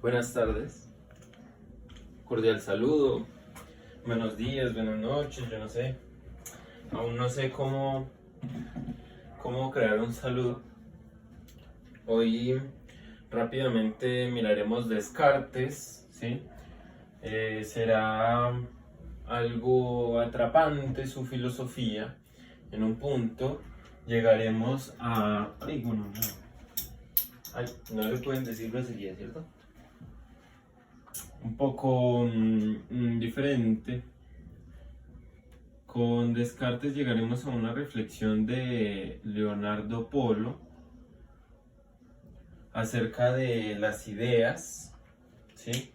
Buenas tardes, cordial saludo, buenos días, buenas noches, yo no sé, aún no sé cómo crear un saludo. Hoy rápidamente miraremos Descartes, ¿sí? Será algo atrapante su filosofía. En un punto llegaremos a... Ay, bueno, no. Ay, no le pueden decir grosería, ¿cierto? Un poco diferente. Con Descartes llegaremos a una reflexión de Leonardo Polo acerca de las ideas, ¿sí?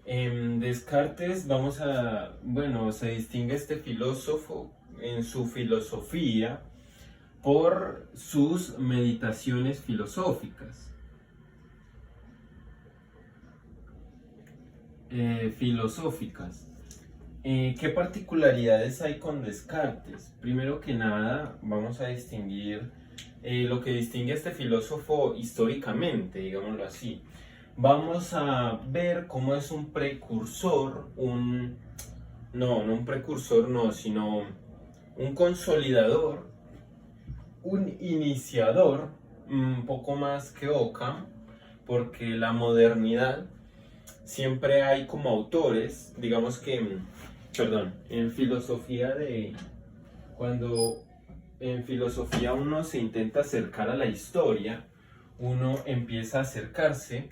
En Descartes se distingue este filósofo en su filosofía por sus meditaciones filosóficas. ¿Qué particularidades hay con Descartes? Primero que nada, vamos a distinguir lo que distingue a este filósofo históricamente, digámoslo así. Vamos a ver cómo es un precursor, no un precursor, no, sino un consolidador, un iniciador, un poco más que Ockham, porque la modernidad siempre hay como autores, digamos que, en filosofía cuando en filosofía uno se intenta acercar a la historia, uno empieza a acercarse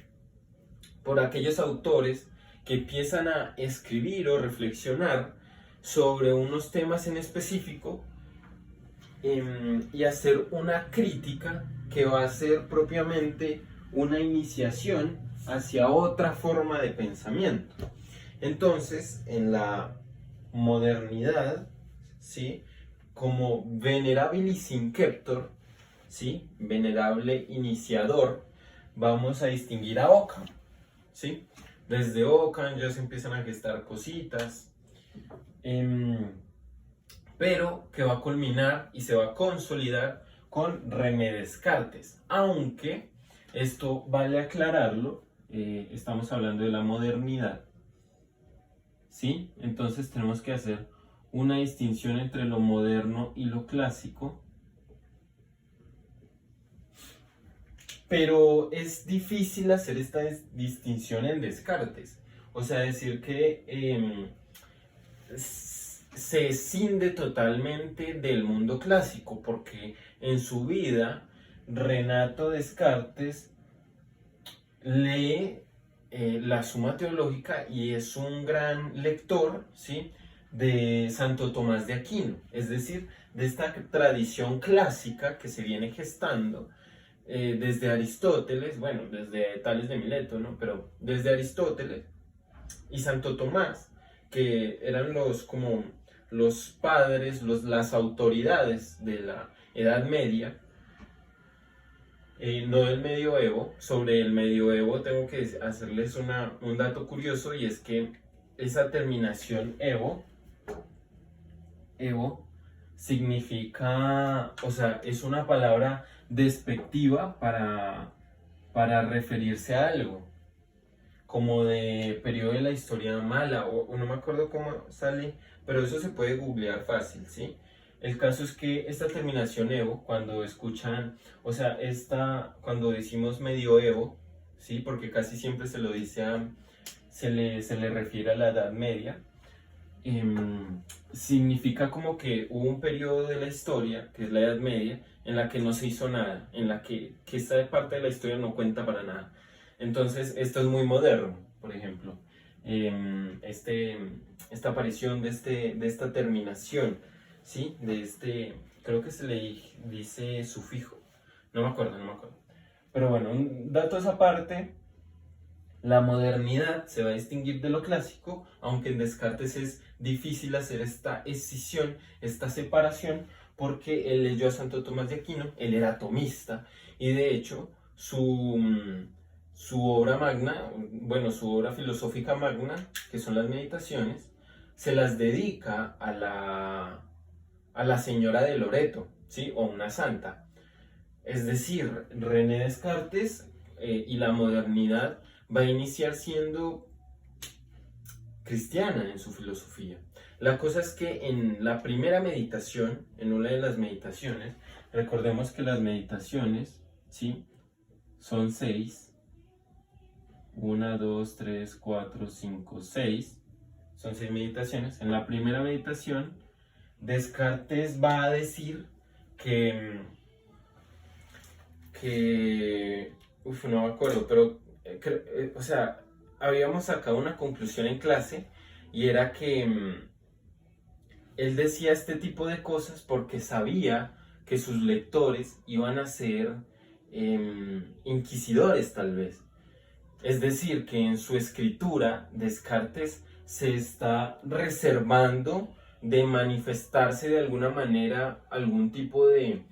por aquellos autores que empiezan a escribir o reflexionar sobre unos temas en específico y hacer una crítica que va a ser propiamente una iniciación hacia otra forma de pensamiento. Entonces, en la modernidad, ¿sí? Como Venerabilis Inceptor, ¿sí? Venerable iniciador, vamos a distinguir a Ockham, ¿sí? Desde Ockham ya se empiezan a gestar cositas, pero que va a culminar y se va a consolidar con René Descartes, aunque esto vale aclararlo, estamos hablando de la modernidad, ¿sí? Entonces tenemos que hacer una distinción entre lo moderno y lo clásico, pero es difícil hacer esta distinción en Descartes, o sea, decir que se escinde totalmente del mundo clásico, porque en su vida Renato Descartes lee la Suma Teológica y es un gran lector, ¿sí?, de Santo Tomás de Aquino, es decir, de esta tradición clásica que se viene gestando desde Aristóteles, bueno, desde Tales de Mileto, ¿no?, pero desde Aristóteles y Santo Tomás, que eran como los padres, las autoridades de la Edad Media, no del medioevo. Sobre el medioevo tengo que hacerles un dato curioso, y es que esa terminación evo significa, o sea, es una palabra despectiva para referirse a algo, como de periodo de la historia mala, o no me acuerdo cómo sale, pero eso se puede googlear fácil, ¿sí? El caso es que esta terminación evo, cuando escuchan, o sea, cuando decimos medioevo, ¿sí? Porque casi siempre se lo dice se le refiere a la Edad Media, significa como que hubo un periodo de la historia, que es la Edad Media, en la que no se hizo nada, en la que esta parte de la historia no cuenta para nada. Entonces, esto es muy moderno, por ejemplo. Esta aparición de esta terminación, ¿sí? Creo que se le dice sufijo. No me acuerdo. Pero bueno, un dato a esa parte. La modernidad se va a distinguir de lo clásico, aunque en Descartes es difícil hacer esta escisión, esta separación, porque él leyó a Santo Tomás de Aquino, él era atomista, y de hecho su obra magna, bueno, su obra filosófica magna, que son las Meditaciones, se las dedica a la señora de Loreto, ¿sí? O una santa. Es decir, René Descartes y la modernidad va a iniciar siendo cristiana en su filosofía. La cosa es que en la primera meditación, en una de las meditaciones, recordemos que las meditaciones, ¿sí?, son 6. 1, 2, 3, 4, 5, 6. Son 6 meditaciones. En la primera meditación, Descartes va a decir no me acuerdo, pero, o sea, habíamos sacado una conclusión en clase y era que él decía este tipo de cosas porque sabía que sus lectores iban a ser inquisidores tal vez. Es decir, que en su escritura Descartes se está reservando de manifestarse de alguna manera algún tipo de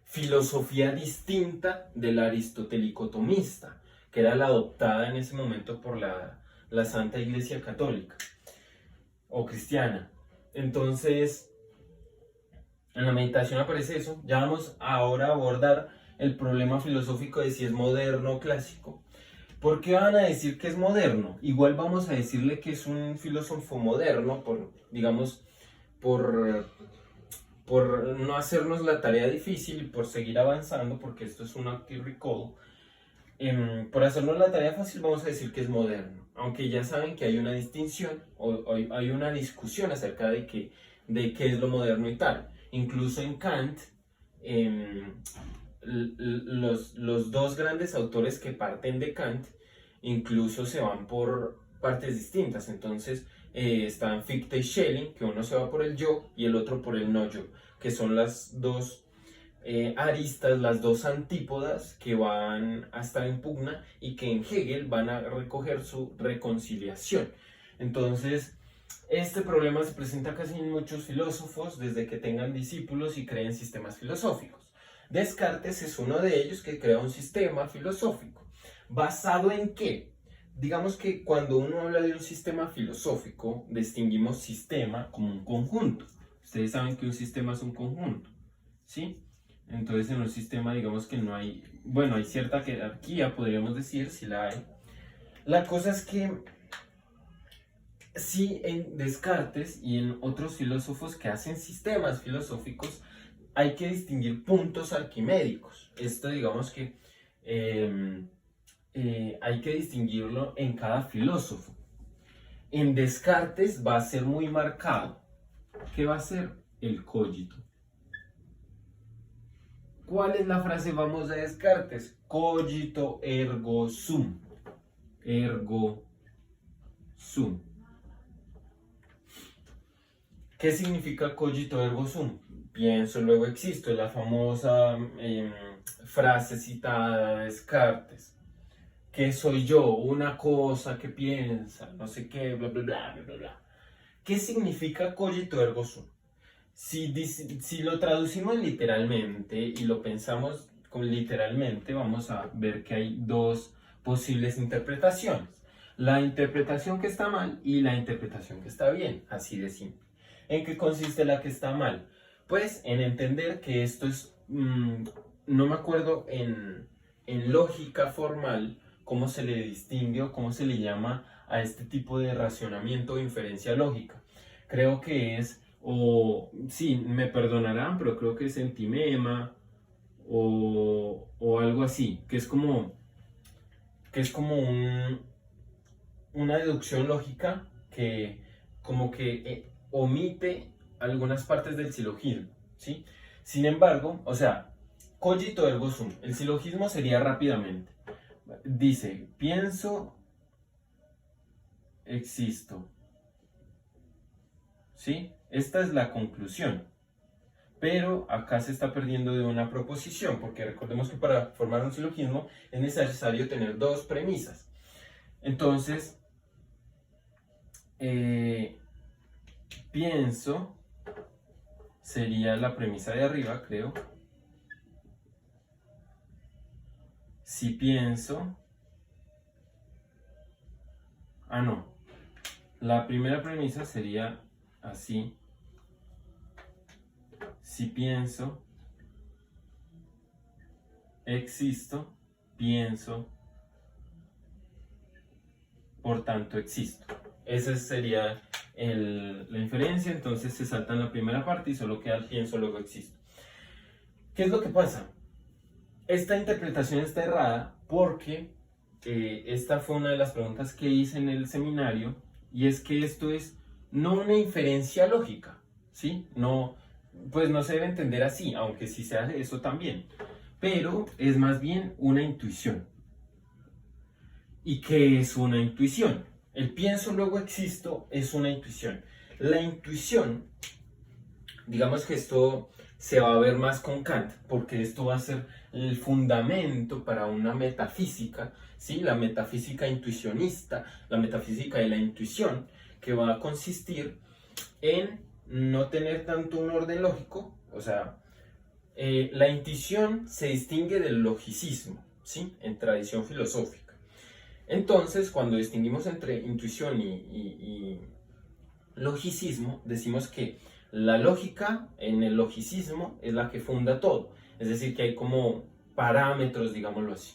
filosofía distinta de la aristotélico tomista, que era la adoptada en ese momento por la Santa Iglesia Católica o cristiana. Entonces, en la meditación aparece eso. Ya vamos ahora a abordar el problema filosófico de si es moderno o clásico. ¿Por qué van a decir que es moderno? Igual vamos a decirle que es un filósofo moderno por, digamos, por no hacernos la tarea difícil y por seguir avanzando, porque esto es un active recall. Por hacernos la tarea fácil vamos a decir que es moderno, aunque ya saben que hay una distinción o hay una discusión acerca de qué es lo moderno y tal. Incluso en Kant, los dos grandes autores que parten de Kant incluso se van por partes distintas. Entonces están Fichte y Schelling, que uno se va por el yo y el otro por el no yo, que son las dos aristas, las dos antípodas que van a estar en pugna y que en Hegel van a recoger su reconciliación. Entonces, este problema se presenta casi en muchos filósofos desde que tengan discípulos y creen sistemas filosóficos. Descartes es uno de ellos que crea un sistema filosófico. ¿Basado en qué? Digamos que cuando uno habla de un sistema filosófico, distinguimos sistema como un conjunto. Ustedes saben que un sistema es un conjunto, ¿sí? Entonces en un sistema digamos que no hay, bueno, hay cierta jerarquía, podríamos decir, si la hay. La cosa es que sí, en Descartes y en otros filósofos que hacen sistemas filosóficos, hay que distinguir puntos arquimédicos. Esto digamos que hay que distinguirlo en cada filósofo. En Descartes va a ser muy marcado. ¿Qué va a ser? El cogito. ¿Cuál es la frase famosa de Descartes? Cogito ergo sum. Ergo sum. ¿Qué significa cogito ergo sum? Pienso, luego existo. Es la famosa frase citada de Descartes. ¿Qué soy yo? Una cosa que piensa, no sé qué, bla, bla, bla, bla, bla, bla. ¿Qué significa cogito ergo sum? Si lo traducimos literalmente y lo pensamos literalmente, vamos a ver que hay dos posibles interpretaciones. La interpretación que está mal y la interpretación que está bien, así de simple. ¿En qué consiste la que está mal? Pues en entender que esto es, no me acuerdo en lógica formal cómo se le distingue o cómo se le llama a este tipo de racionamiento o inferencia lógica. Creo que es, sí, me perdonarán, pero creo que es entimema o algo así, que es como una deducción lógica que como que omite algunas partes del silogismo, ¿sí? Sin embargo, o sea, cogito ergo sum, el silogismo sería rápidamente. Dice, pienso, existo. ¿Sí? Esta es la conclusión. Pero acá se está perdiendo de una proposición, porque recordemos que para formar un silogismo es necesario tener dos premisas. Entonces, pienso sería la premisa de arriba, creo. Si pienso... Ah, no. La primera premisa sería así. Si pienso, existo, pienso, por tanto existo. Esa sería la inferencia, entonces se salta en la primera parte y solo queda el pienso, luego existo. ¿Qué es lo que pasa? Esta interpretación está errada porque esta fue una de las preguntas que hice en el seminario, y es que esto es no una inferencia lógica, ¿sí? No, pues no se debe entender así, aunque sí se hace eso también, pero es más bien una intuición. ¿Y qué es una intuición? El pienso luego existo es una intuición. La intuición, digamos que esto se va a ver más con Kant, porque esto va a ser el fundamento para una metafísica, ¿sí? La metafísica intuicionista, la metafísica de la intuición, que va a consistir en no tener tanto un orden lógico, o sea, la intuición se distingue del logicismo, ¿sí? En tradición filosófica. Entonces, cuando distinguimos entre intuición y logicismo, decimos que la lógica en el logicismo es la que funda todo, es decir, que hay como parámetros, digámoslo así,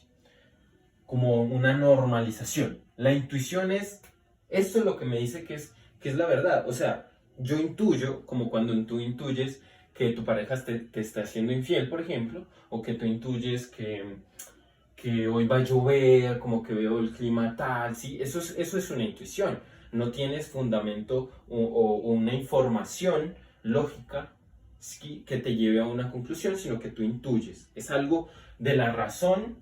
como una normalización. La intuición es, esto es lo que me dice que es la verdad, o sea, yo intuyo, como cuando tú intuyes que tu pareja te está siendo infiel, por ejemplo, o que tú intuyes que hoy va a llover, como que veo el clima tal, ¿sí? Eso es una intuición. No tienes fundamento o una información lógica, ¿sí?, que te lleve a una conclusión, sino que tú intuyes. Es algo de la razón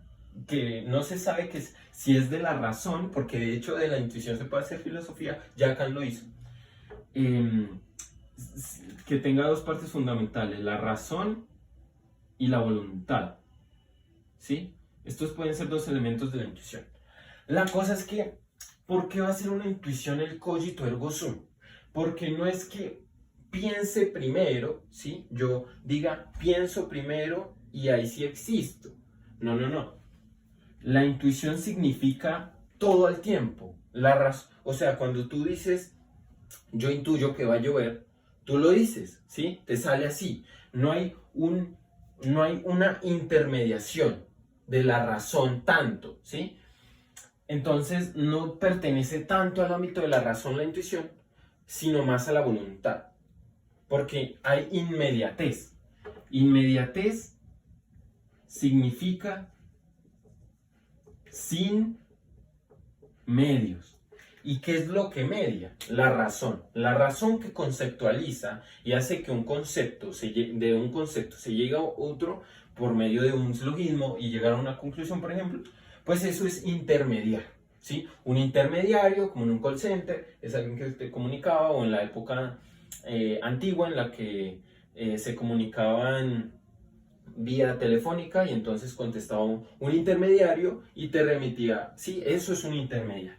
que no se sabe si es de la razón, porque de hecho de la intuición se puede hacer filosofía, ya Kant lo hizo. Que tenga dos partes fundamentales, la razón y la voluntad, ¿sí? Estos pueden ser dos elementos de la intuición. La cosa es que, ¿por qué va a ser una intuición el cogito ergo sum? Porque no es que piense primero, ¿sí? Yo diga, pienso primero y ahí sí existo. No, no, no. La intuición significa todo el tiempo. O sea, cuando tú dices, yo intuyo que va a llover, tú lo dices, ¿sí? Te sale así. No hay una intermediación de la razón tanto, ¿sí? Entonces no pertenece tanto al ámbito de la razón, la intuición, sino más a la voluntad, porque hay inmediatez. Inmediatez significa sin medios. ¿Y qué es lo que media? La razón. La razón que conceptualiza y hace que de un concepto se llegue a otro por medio de un silogismo y llegar a una conclusión, por ejemplo, pues eso es intermediar, ¿sí? Un intermediario, como en un call center, es alguien que te comunicaba, o en la época antigua en la que se comunicaban vía telefónica y entonces contestaba un intermediario y te remitía, sí, eso es un intermediario.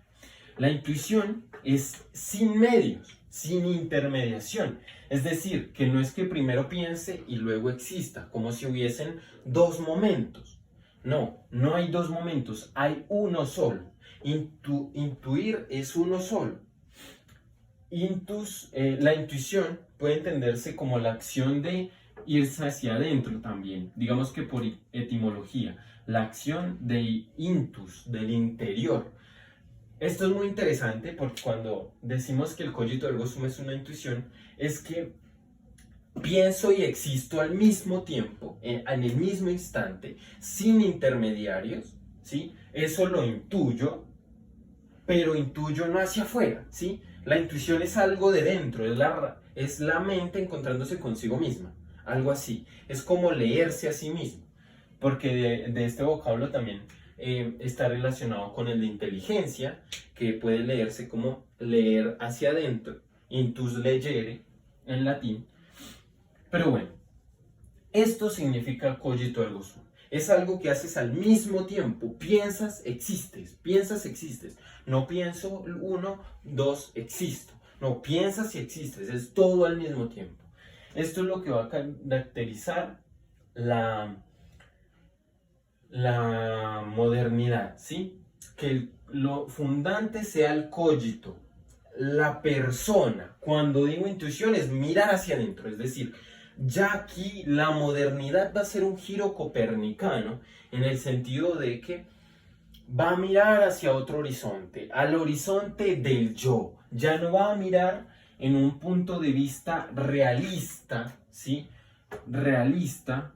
La intuición es sin medios, sin intermediación. Es decir, que no es que primero piense y luego exista, como si hubiesen dos momentos. No, no hay dos momentos, hay uno solo. Intuir es uno solo. La intuición puede entenderse como la acción de irse hacia adentro también, digamos que por etimología, la acción de intus, del interior. Esto es muy interesante porque cuando decimos que el cogito ergo sum es una intuición, es que pienso y existo al mismo tiempo, en el mismo instante, sin intermediarios, ¿sí? Eso lo intuyo, pero intuyo no hacia afuera, ¿sí? La intuición es algo de dentro, es la mente encontrándose consigo misma, algo así. Es como leerse a sí mismo, porque de este vocablo también está relacionado con el de inteligencia, que puede leerse como leer hacia adentro, intus legere en latín. Pero bueno, esto significa cogito ergo sum. Es algo que haces al mismo tiempo. Piensas, existes. No pienso uno, dos, existo. No, piensas y existes. Es todo al mismo tiempo. Esto es lo que va a caracterizar la modernidad, ¿sí? Que lo fundante sea el cogito, la persona. Cuando digo intuición es mirar hacia adentro, es decir, ya aquí la modernidad va a ser un giro copernicano en el sentido de que va a mirar hacia otro horizonte, al horizonte del yo. Ya no va a mirar en un punto de vista realista, ¿sí? Realista,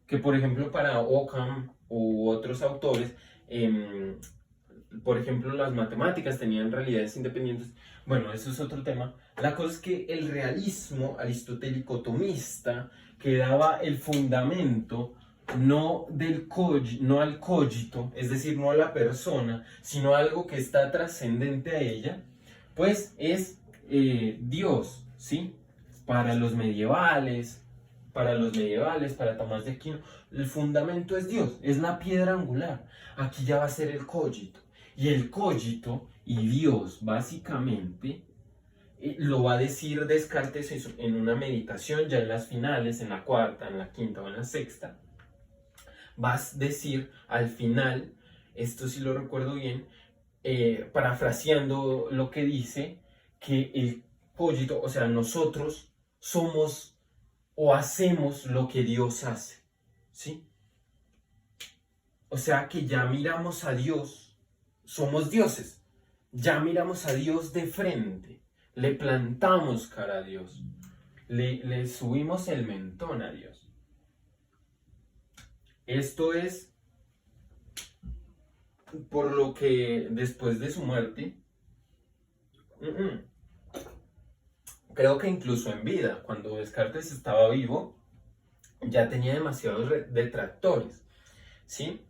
que por ejemplo para Occam u otros autores, por ejemplo las matemáticas tenían realidades independientes. Bueno, eso es otro tema. La cosa es que el realismo aristotélico tomista, que daba el fundamento no, no al cogito, es decir, no a la persona, sino a algo que está trascendente a ella, pues es Dios, ¿sí? Para los medievales, para Tomás de Aquino, el fundamento es Dios, es la piedra angular. Aquí ya va a ser el cogito. Y el cogito y Dios, básicamente, lo va a decir Descartes en una meditación, ya en las finales, en la cuarta, en la quinta o en la sexta. Va a decir al final, esto sí lo recuerdo bien, parafraseando lo que dice, que el cogito, o sea, nosotros somos o hacemos lo que Dios hace, ¿sí? O sea que ya miramos a Dios, somos dioses, ya miramos a Dios de frente, le plantamos cara a Dios, le subimos el mentón a Dios. Esto es por lo que después de su muerte, creo que incluso en vida, cuando Descartes estaba vivo, ya tenía demasiados detractores, ¿sí?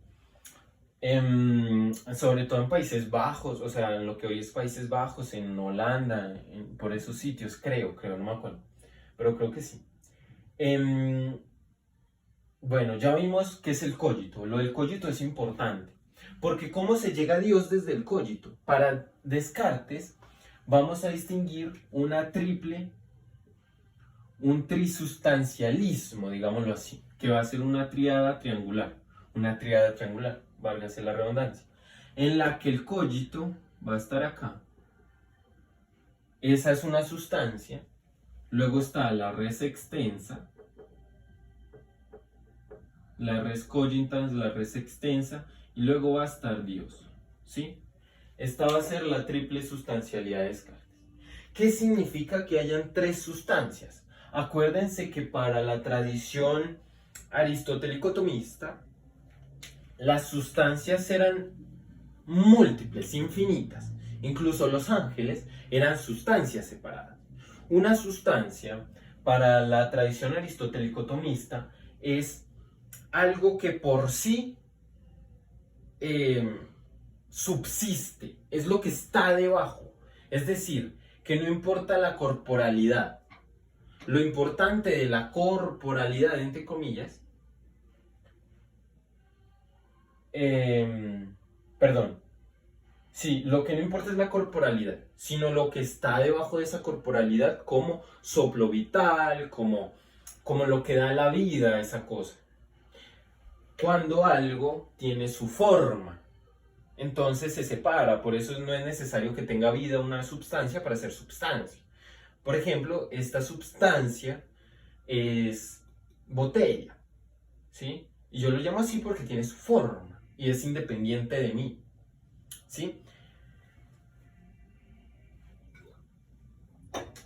Sobre todo en Países Bajos, o sea, en lo que hoy es Países Bajos, en Holanda, por esos sitios, creo, no me acuerdo, pero creo que sí. Bueno, ya vimos qué es el cogito. Lo del cogito es importante, porque ¿cómo se llega a Dios desde el cogito? Para Descartes vamos a distinguir un trisustancialismo, digámoslo así, que va a ser una tríada triangular, válgase la redundancia, en la que el cogito va a estar acá. Esa es una sustancia, luego está la res extensa, la res cogitans, la res extensa, y luego va a estar Dios, ¿sí? Esta va a ser la triple sustancialidad de Descartes. ¿Qué significa que hayan tres sustancias? Acuérdense que para la tradición aristotélico-tomista, las sustancias eran múltiples, infinitas. Incluso los ángeles eran sustancias separadas. Una sustancia, para la tradición aristotélico-tomista, es algo que por sí subsiste, es lo que está debajo. Es decir, que no importa la corporalidad. Lo importante de la corporalidad, entre comillas, perdón, sí, lo que no importa es la corporalidad, sino lo que está debajo de esa corporalidad, como soplo vital, como lo que da la vida a esa cosa. Cuando algo tiene su forma, entonces se separa, por eso no es necesario que tenga vida una sustancia para ser sustancia. Por ejemplo, esta sustancia es botella, ¿sí? Y yo lo llamo así porque tiene su forma y es independiente de mí, ¿sí?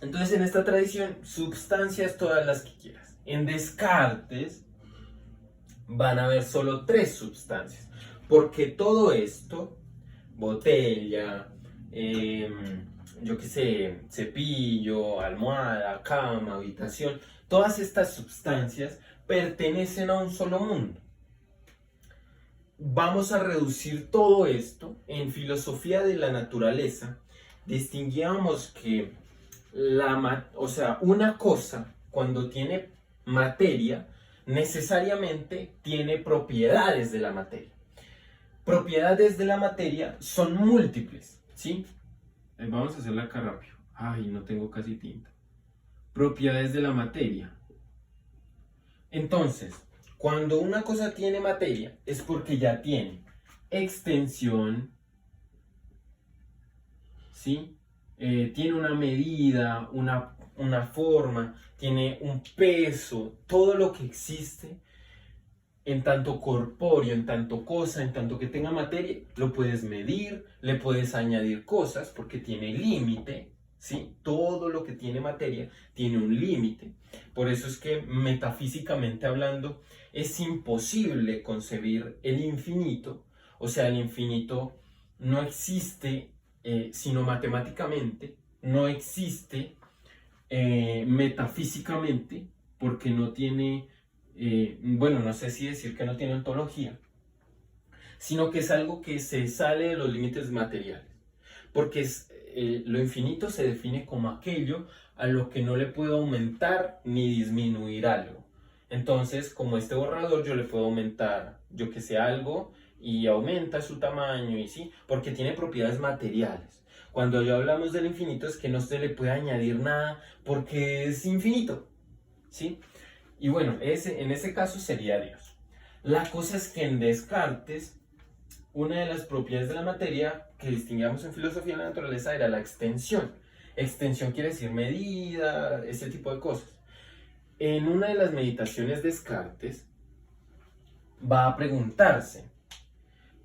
Entonces, en esta tradición, sustancias todas las que quieras. En Descartes van a haber solo tres sustancias, porque todo esto, botella, yo qué sé, cepillo, almohada, cama, habitación, todas estas sustancias pertenecen a un solo mundo. Vamos a reducir todo esto. En filosofía de la naturaleza distinguíamos que una cosa cuando tiene materia necesariamente tiene propiedades de la materia. Propiedades de la materia son múltiples, ¿sí? Vamos a hacerla acá rápido. Ay, no tengo casi tinta. Propiedades de la materia. Entonces, cuando una cosa tiene materia es porque ya tiene extensión, ¿sí? Tiene una medida, una forma, tiene un peso, todo lo que existe en tanto corpóreo, en tanto cosa, en tanto que tenga materia, lo puedes medir, le puedes añadir cosas porque tiene límite, ¿sí? Todo lo que tiene materia tiene un límite. Por eso es que metafísicamente hablando es imposible concebir el infinito, o sea, el infinito no existe sino matemáticamente, no existe metafísicamente porque no tiene, bueno, no sé si decir que no tiene ontología, sino que es algo que se sale de los límites materiales, porque lo infinito se define como aquello a lo que no le puedo aumentar ni disminuir algo. Entonces, como este borrador, yo le puedo aumentar, yo que sé, algo y aumenta su tamaño y sí, porque tiene propiedades materiales. Cuando ya hablamos del infinito es que no se le puede añadir nada porque es infinito, ¿sí? Y bueno, en ese caso sería Dios. La cosa es que en Descartes, una de las propiedades de la materia que distinguíamos en filosofía de la naturaleza era la extensión. Extensión quiere decir medida, ese tipo de cosas. En una de las meditaciones Descartes va a preguntarse,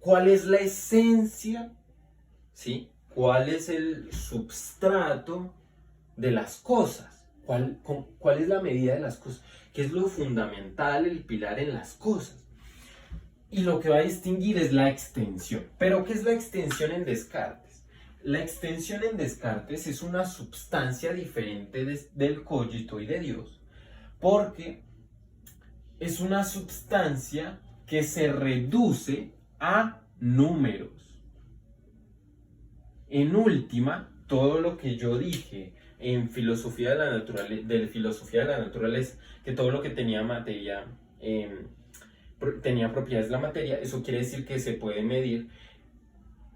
¿cuál es la esencia? ¿Sí? ¿Cuál es el substrato de las cosas? ¿Cuál es la medida de las cosas? ¿Qué es lo fundamental, el pilar en las cosas? Y lo que va a distinguir es la extensión. ¿Pero qué es la extensión en Descartes? La extensión en Descartes es una substancia diferente del cogito y de Dios, porque es una substancia que se reduce a números. En última, todo lo que yo dije en filosofía de la naturaleza, que todo lo que tenía materia, tenía propiedades de la materia, eso quiere decir que se puede medir.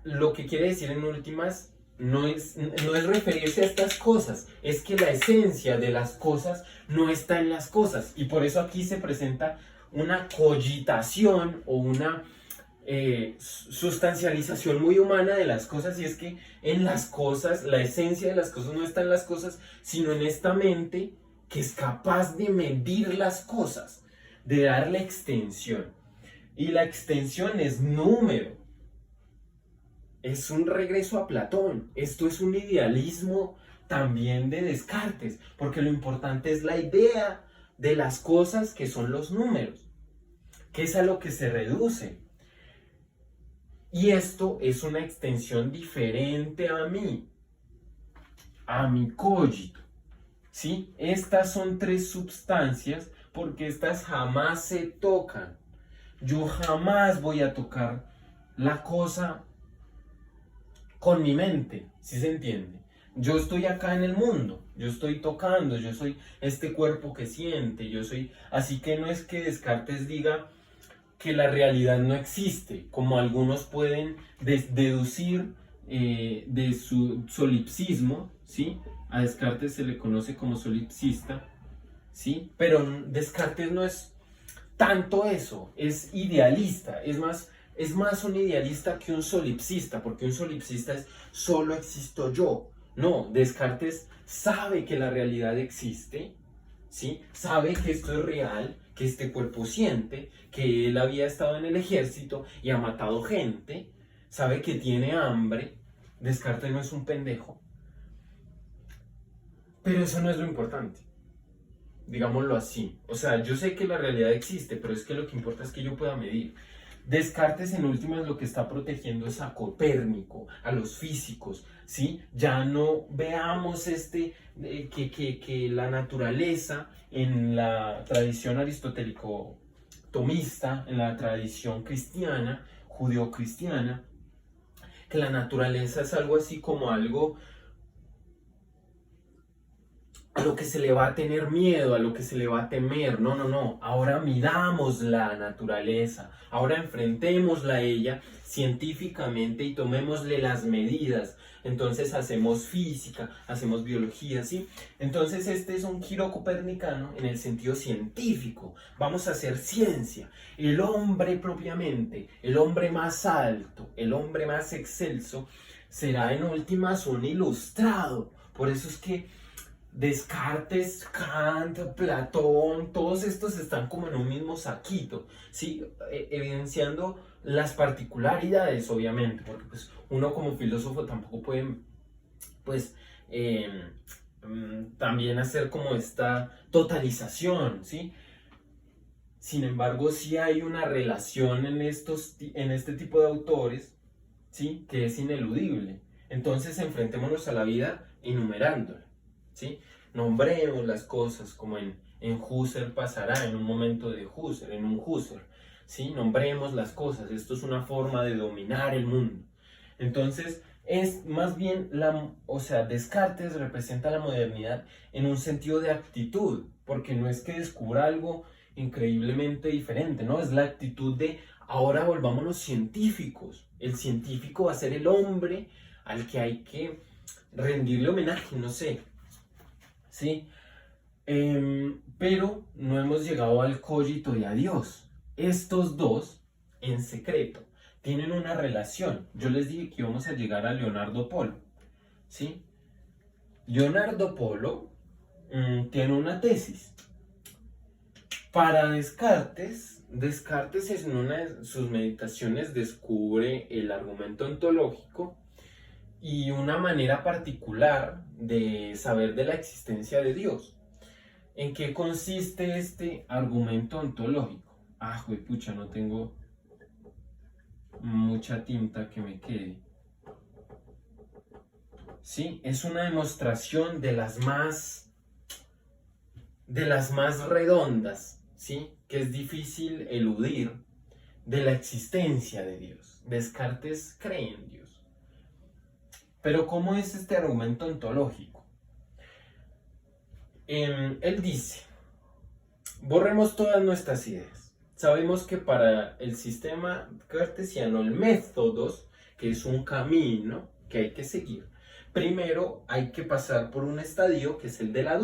Lo que quiere decir en últimas no es referirse a estas cosas, es que la esencia de las cosas no está en las cosas, y por eso aquí se presenta una cogitación o una sustancialización muy humana de las cosas, y es que en las cosas, la esencia de las cosas no está en las cosas, sino en esta mente que es capaz de medir las cosas, de darle extensión. Y la extensión es número. Es un regreso a Platón. Esto es un idealismo también de Descartes, porque lo importante es la idea de las cosas que son los números, que es a lo que se reduce. Y esto es una extensión diferente a mi cogito, ¿sí? Estas son tres substancias porque estas jamás se tocan. Yo jamás voy a tocar la cosa con mi mente, ¿sí se entiende? Yo estoy acá en el mundo, yo estoy tocando, yo soy este cuerpo que siente, yo soy... Así que no es que Descartes diga que la realidad no existe, como algunos pueden deducir de su solipsismo, ¿sí? A Descartes se le conoce como solipsista, ¿sí? Pero Descartes no es tanto eso, es idealista, es más un idealista que un solipsista, porque un solipsista es solo existo yo. No, Descartes sabe que la realidad existe, ¿sí? Sabe que esto es real, que este cuerpo siente, que él había estado en el ejército y ha matado gente, sabe que tiene hambre. Descartes no es un pendejo. Pero eso no es lo importante, digámoslo así. O sea, yo sé que la realidad existe, pero es que lo que importa es que yo pueda medir. Descartes en últimas lo que está protegiendo es a Copérnico, a los físicos, ¿sí? Ya no veamos que la naturaleza en la tradición aristotélico-tomista, en la tradición cristiana, judeocristiana, que la naturaleza es algo así como algo a lo que se le va a tener miedo, a lo que se le va a temer. No, no, no. Ahora miramos la naturaleza, ahora enfrentémosla a ella científicamente y tomémosle las medidas. Entonces hacemos física, hacemos biología, ¿sí? Entonces este es un giro copernicano en el sentido científico. Vamos a hacer ciencia. El hombre propiamente, el hombre más alto, el hombre más excelso, será en últimas un ilustrado. Por eso es que Descartes, Kant, Platón, todos estos están como en un mismo saquito, ¿sí? Evidenciando las particularidades, obviamente, porque pues uno como filósofo tampoco puede, pues, también hacer como esta totalización, ¿sí? Sin embargo, sí hay una relación en este tipo de autores, ¿sí? Que es ineludible. Entonces, enfrentémonos a la vida enumerándola, ¿sí? Nombremos las cosas como en Husserl pasará, en un momento de Husserl, en un Husserl, ¿sí? Nombremos las cosas. Esto es una forma de dominar el mundo. Entonces, es más bien, o sea, Descartes representa la modernidad en un sentido de actitud, porque no es que descubra algo increíblemente diferente, ¿no? Es la actitud de ahora volvámonos científicos. El científico va a ser el hombre al que hay que rendirle homenaje, no sé, ¿sí? Pero no hemos llegado al cogito y a Dios. Estos dos, en secreto, tienen una relación. Yo les dije que íbamos a llegar a Leonardo Polo, ¿sí? Leonardo Polo tiene una tesis. Para Descartes en una de sus meditaciones descubre el argumento ontológico y una manera particular de saber de la existencia de Dios. ¿En qué consiste este argumento ontológico? Ah, pucha, no tengo mucha tinta que me quede. Sí, es una demostración de las más redondas, ¿sí? Que es difícil eludir de la existencia de Dios. Descartes cree en Dios. Pero ¿cómo es este argumento ontológico? Él dice, borremos todas nuestras ideas. Sabemos que para el sistema cartesiano, el métodos, que es un camino que hay que seguir, primero hay que pasar por un estadio que es el de la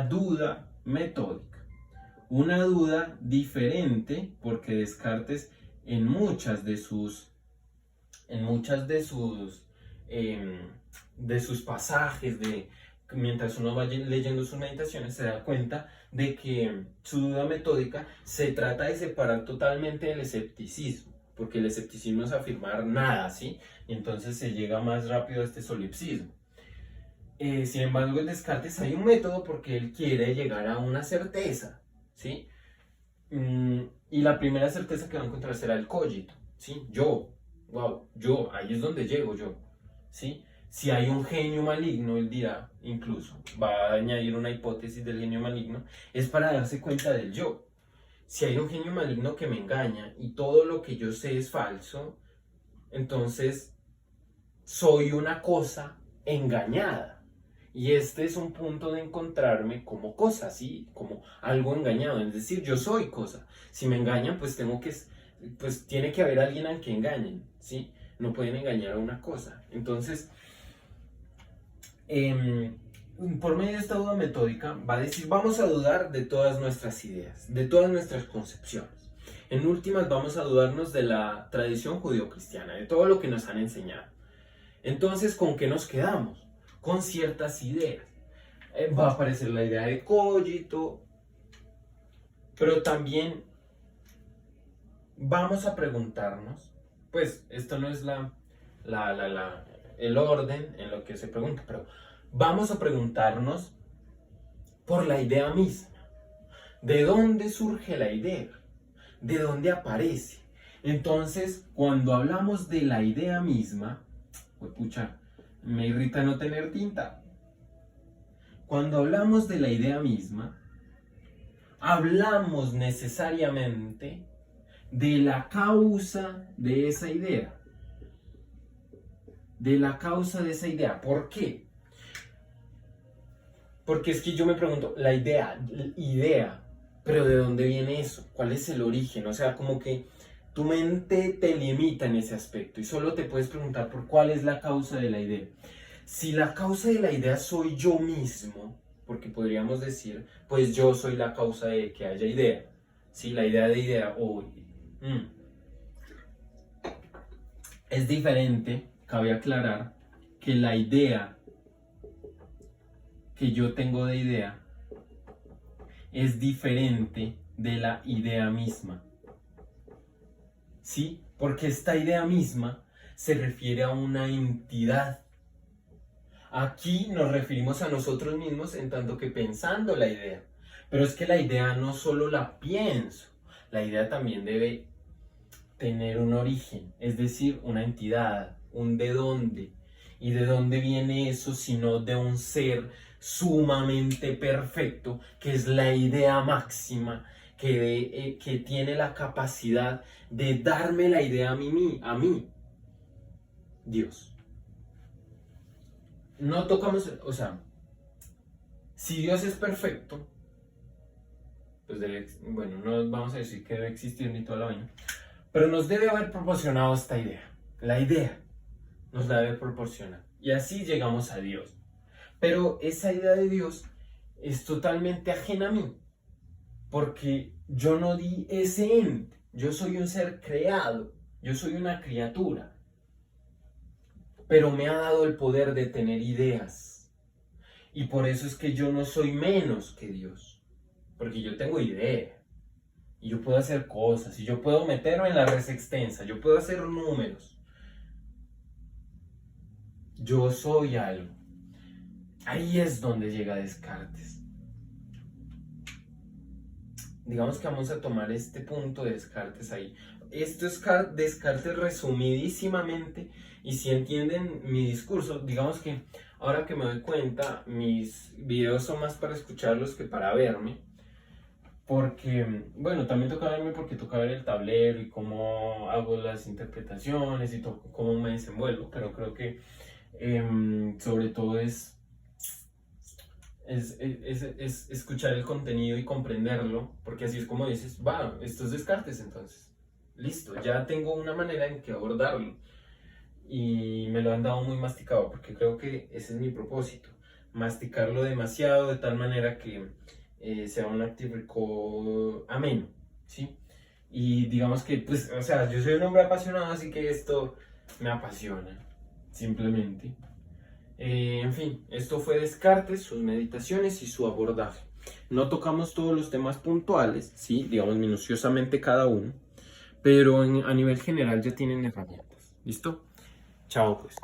duda metódica. Una duda diferente porque Descartes en muchas de sus pasajes, mientras uno va leyendo sus meditaciones, se da cuenta de que su duda metódica se trata de separar totalmente del escepticismo, porque el escepticismo es afirmar nada, ¿sí? Y entonces se llega más rápido a este solipsismo. Sin embargo, en Descartes hay un método porque él quiere llegar a una certeza, ¿sí? Y la primera certeza que va a encontrar será el cogito, ¿sí? Yo, ahí es donde llego yo, ¿sí? Si hay un genio maligno, él dirá, incluso, va a añadir una hipótesis del genio maligno, es para darse cuenta del yo. Si hay un genio maligno que me engaña y todo lo que yo sé es falso, entonces soy una cosa engañada. Y este es un punto de encontrarme como cosa, ¿sí? Como algo engañado. Es decir, yo soy cosa. Si me engañan, pues tiene que haber alguien al que engañen, ¿sí? No pueden engañar a una cosa. Entonces, por medio de esta duda metódica, va a decir, vamos a dudar de todas nuestras ideas, de todas nuestras concepciones. En últimas, vamos a dudarnos de la tradición judeocristiana, de todo lo que nos han enseñado. Entonces, ¿con qué nos quedamos? Con ciertas ideas. Va a aparecer la idea de cogito, pero también vamos a preguntarnos, pues esto no es el orden en lo que se pregunta, pero vamos a preguntarnos por la idea misma. ¿De dónde surge la idea? ¿De dónde aparece? Entonces, cuando hablamos de la idea misma, pues pucha, me irrita no tener tinta. Cuando hablamos de la idea misma, hablamos necesariamente de la causa de esa idea. De la causa de esa idea. ¿Por qué? Porque es que yo me pregunto, la idea, pero ¿de dónde viene eso? ¿Cuál es el origen? O sea, como que tu mente te limita en ese aspecto y solo te puedes preguntar por cuál es la causa de la idea. Si la causa de la idea soy yo mismo, porque podríamos decir, pues yo soy la causa de que haya idea. Si la idea de idea es diferente, cabe aclarar que la idea que yo tengo de idea es diferente de la idea misma. ¿Sí? Porque esta idea misma se refiere a una entidad. Aquí nos referimos a nosotros mismos en tanto que pensando la idea. Pero es que la idea no solo la pienso, la idea también debe tener un origen, es decir, una entidad, un de dónde. ¿Y de dónde viene eso sino de un ser sumamente perfecto, que es la idea máxima, que tiene la capacidad de darme la idea a mí, Dios? No tocamos, o sea, si Dios es perfecto, pues bueno, no vamos a decir que debe existir ni toda la vaina, pero nos debe haber proporcionado esta idea. La idea nos la debe proporcionar. Y así llegamos a Dios. Pero esa idea de Dios es totalmente ajena a mí, porque yo no di ese ente. Yo soy un ser creado, yo soy una criatura, pero me ha dado el poder de tener ideas. Y por eso es que yo no soy menos que Dios, porque yo tengo idea. Y yo puedo hacer cosas, y yo puedo meterme en la res extensa, yo puedo hacer números. Yo soy algo. Ahí es donde llega Descartes. Digamos que vamos a tomar este punto de Descartes ahí. Esto es Descartes resumidísimamente, y si entienden mi discurso, digamos que ahora que me doy cuenta, mis videos son más para escucharlos que para verme, porque, bueno, también toca verme porque toca ver el tablero y cómo hago las interpretaciones y cómo me desenvuelvo, pero creo que sobre todo es escuchar el contenido y comprenderlo, porque así es como dices, va, esto es Descartes, entonces, listo, ya tengo una manera en que abordarlo, y me lo han dado muy masticado, porque creo que ese es mi propósito, masticarlo demasiado de tal manera que sea un activo ameno, ¿sí? Y digamos que, pues, o sea, yo soy un hombre apasionado, así que esto me apasiona, simplemente. En fin, esto fue Descartes, sus meditaciones y su abordaje. No tocamos todos los temas puntuales, sí, digamos minuciosamente cada uno, pero a nivel general ya tienen herramientas. ¿Listo? Chao, pues.